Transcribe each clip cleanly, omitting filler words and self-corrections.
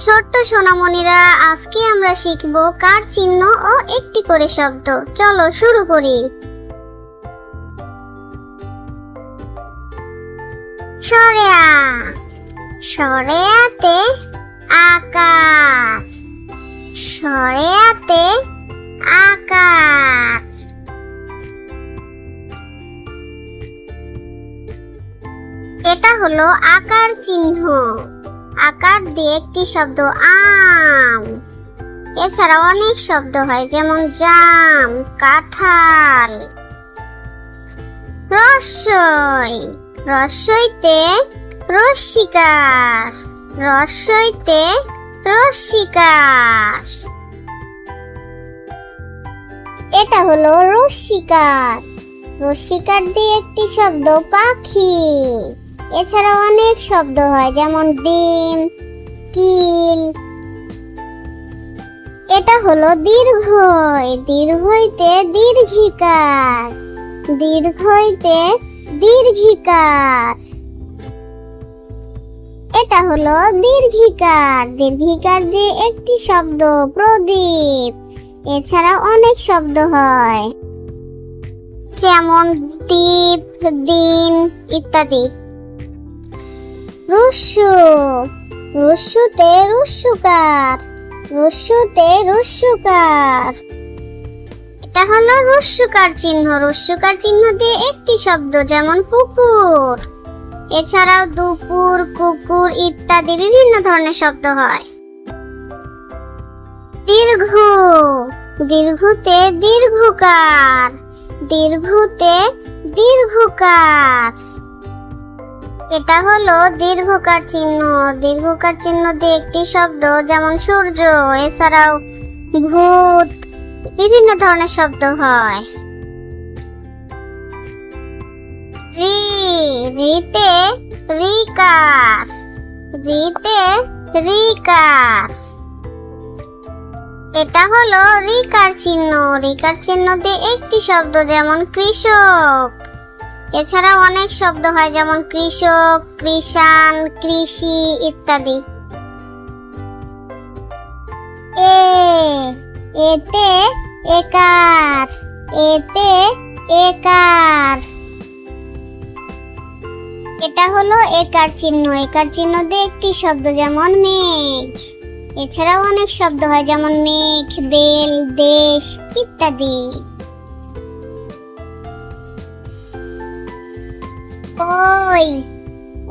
ছোট্ট সোনামণিরা, আজকে আমরা শিখব কার চিহ্ন ও একটি করে শব্দ। চলো শুরু করি। সরেয়া, সরেয়াতে আকার, সরেয়াতে আকার। এটা হলো আকার চিহ্ন। আকার দিয়ে একটি শব্দ আম। এছাড়া অনেক শব্দ হয়, যেমন জাম, কাঁঠাল। রস্বই, রস্বইতে রস্যিকার, রস্বইতে রস্যিকার। এটা হলো রস্যিকার। রস্যিকার দিয়ে একটি শব্দ পাখি। এছাড়া অনেক শব্দ হয়, যেমন ডিম, কিল। এটা হলো দীর্ঘই। দীর্ঘইতে দীর্ঘিকার, দীর্ঘইতে দীর্ঘিকার। এটা হলো দীর্ঘিকার। দীর্ঘিকার দিয়ে একটি শব্দ প্রদীপ। এছাড়া অনেক শব্দ হয়, যেমন দ্বীপ, দিন ইত্যাদি। রস্যু, রস্যুতে রস্যুকার, রস্যুতে রস্যুকার। এটা হলো রস্যুকার চিহ্ন। রস্যুকার চিহ্ন দিয়ে একটি শব্দ, যেমন পুকুর। এছাড়াও দুপুর, কুকুর ইত্যাদি বিভিন্ন ধরনের শব্দ হয়। দীর্ঘ, দীর্ঘতে দীর্ঘকার, দীর্ঘতে দীর্ঘকার। এটা হলো দীর্ঘকার চিহ্ন। দীর্ঘকার চিহ্ন দিয়ে একটি শব্দ, যেমন সূর্য। এছাড়াও ভূত, বিভিন্ন ধরনের শব্দ হয়। রি, রিতে রিকার, রিতে রিকার। এটা হলো রিকার চিহ্ন। রিকার চিহ্ন দিয়ে একটি শব্দ, যেমন কৃষক। এছাড়া অনেক শব্দ হয়, যেমন কৃষক, কৃষাণ, কৃষি ইত্যাদি। এতে একার, এতে একার। এটা হলো একার চিহ্ন। একার চিহ্ন দিয়ে একটি শব্দ, যেমন মেঘ। এছাড়াও অনেক শব্দ হয়, যেমন মেঘ, বেল, দেশ ইত্যাদি। ওই,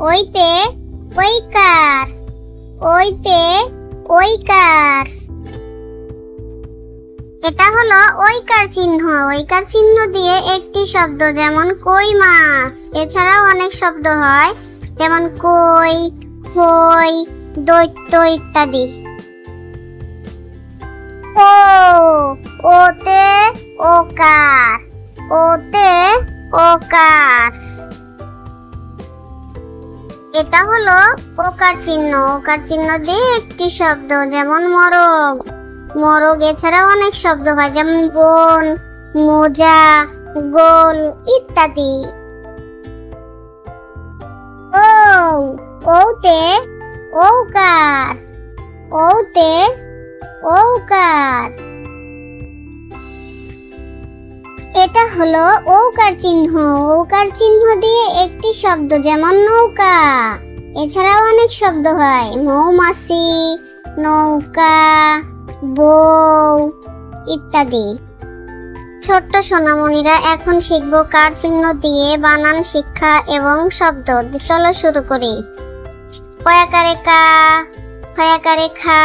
ওইতে ওইকার, ওইতে ওইকার। এটা হলো ওইকার চিহ্ন। ওইকার চিহ্ন দিয়ে একটি শব্দ, যেমন কই মাছ। এছাড়াও অনেক শব্দ হয়, যেমন কই, খই, দৈত্য ইত্যাদি। ও, ওতে ওকার, ওতে ওকার। এটা হলো ওকার চিহ্ন। ওকার চিহ্ন দিয়ে একটি শব্দ, যেমন মরগ, মরগ। এছাড়াও অনেক শব্দ হয়, যেমন বন, মোজা, গোল ইত্যাদি। ও, ওতে ঔকার, ওতে ঔকার। এটা হলো ঔকার চিহ্ন। ঔকার চিহ্ন দিয়ে একটি শব্দ, যেমন নৌকা। এছাড়াও অনেক শব্দ হয়, মৌমাছি, নৌকা, বউ ইত্যাদি। ছোট্ট সোনামণিরা, এখন শিখব কার চিহ্ন দিয়ে বানান শিক্ষা এবং শব্দ। চলো শুরু করি। কয়াকারে কা, খয়াকারে খা,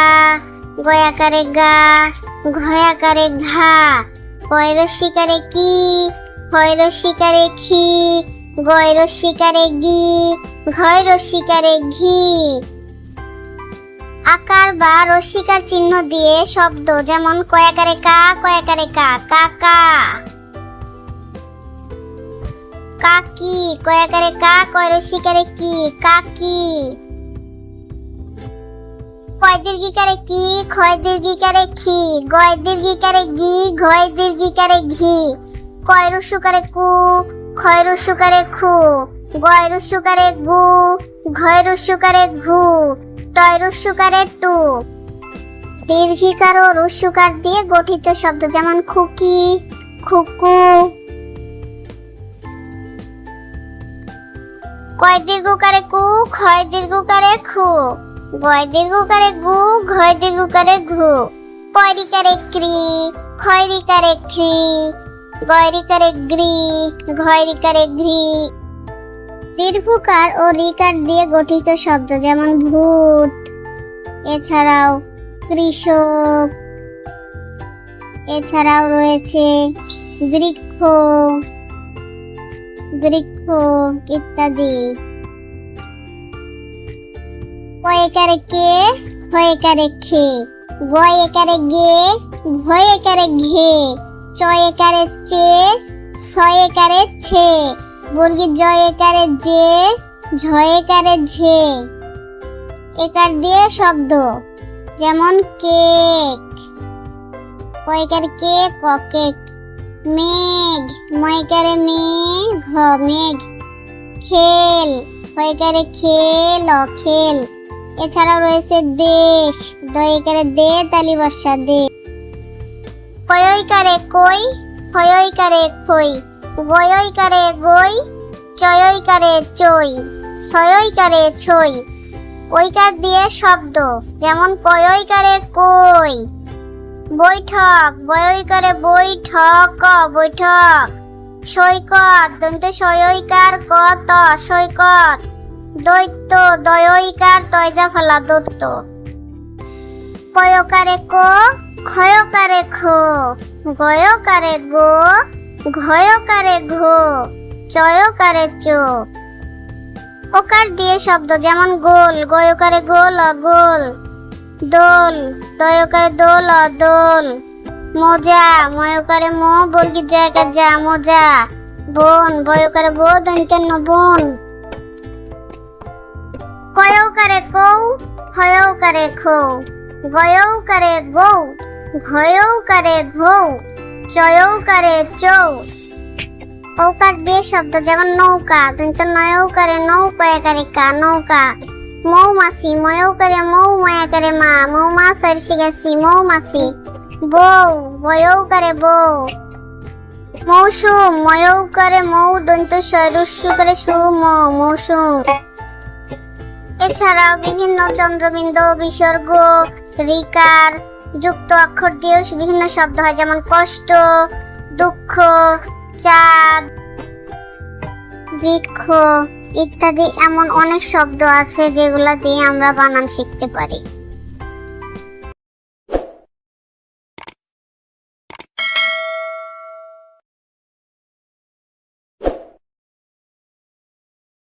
গয়াকারে গা, ঘয়াকারে ঘা। কয়রস্যিকারে কি, ক্ষয়রস্যিকারে খি, গয়রস্যিকারে গি, ঘয়রস্যিকারে ঘি। আকার বা রস্যিকার চিহ্ন দিয়ে শব্দ, যেমন কয়াকারে কা, কয়াকারে কা, কাকা। কাকি, কয়াকারে কা, কয়রস্যিকারে কি, কাকি। কয় দীর্ঘিকারে কি, ক্ষয় দীর্ঘিকারে খি, গয় দীর্ঘিকারে গি, ঘয় দীর্ঘিকারে ঘি। কয় রস্যকারে কু, ক্ষয় রস্যকারে খু, গয় রস্যকারে গু, ঘয় রস্যকারে ঘু। Toy রস্যকারে two. দীর্ঘিকার ও রস্যকার দিয়ে গঠিত শব্দ যেমন খুকি, খুকু। কয় দীর্ঘকারে কু, ক্ষয় দীর্ঘকারে খু। গয় দীর্ঘকারে গু, ঘয় দীর্ঘকারে ঘু। কয়রিকারে ক্রি, ক্ষয়রিকারে খ্রি। গয়রিকারে গ্রি, ঘয়রিকারে ঘ্রি। দীর্ঘকার ও রিকার দিয়ে গঠিত শব্দ যেমন ভূত, এছাড়াও কৃষক, এছাড়াও রয়েছে বৃক্ষ, বৃক্ষ ইত্যাদি। কয়েকারে কে, ক্ষয়েকারে খে। গয়েকারে গে, ঘয়েকারে ঘে। চয়েকারে চে, ছয়েকারে ছে। বর্গীর জয়েকারে যে, ঝয়েকারে ঝে। একার দিয়ে শব্দ যেমন কেক, কয়েকারে কে, কেক। মেঘ, ময়কারে মে, ঘ মেঘ। খেল, হয়কারে খেল, খেল। এছাড়াও রয়েছে দেশ, দয়কারে দে, তালি বর্ষা দে। কয়ইকারে কই, ক্ষয়ইকারে খই। গয়ইকারে গই, চয়ইকারে চই। ছয়ইকারে ছই। ওইকার দিয়ে শব্দ যেমন কয়ইকারে কই। বৈঠক, বয়ইকারে বৈঠক, বৈঠক। সৈকত, দন্ত সয়ইকার ক ত, সৈকত। দৈত্য, দয়ইকার তয়জা ফলা, দৈত্য। কয়কারে ক, ক্ষয়কারে খ। গয়কারে গো, ঘয়কারে ঘো। চয়কারে চো। ওকার দিয়ে শব্দ যেমন গোল, গয়কারে গোল, গোল। দোল, দয়কারে দোল, দোল। মোজা, ময়কারে মো, বর্গীর জয়কার যা, মোজা। বন, বয়কারে বো, দন্তেন্ন বন। কয়কারে কৌ, ক্ষয়কারে খৌ। গয়ৌকারে গৌ, ঘয়ৌকারে ঘৌ। চয়ৌকারে চৌ। ঔকার দিয়ে শব্দ যেমন নৌকা, দন্ত নয়ৌকারে নৌ, কয়াকারে কা, নৌকা। মৌমাছি, ময়ৌকারে মৌ, ময়াকারে মা। মৌমাছ শিখেছি, মৌমাছি। বউ, বয়ৌকারে বউ। মৌসুম, ময়ৌকারে মৌ, দন্ত রস্যকারে সু, মৌসুম। এছাড়াও বিভিন্ন চন্দ্রবিন্দু, বিসর্গ, রিকার যুক্ত অক্ষর দিয়েও বিভিন্ন শব্দ হয় যেমন কষ্ট, দুঃখ, চাঁদ, বৃক্ষ ইত্যাদি। এমন অনেক শব্দ আছে যেগুলা দিয়ে আমরা বানান শিখতে পারি।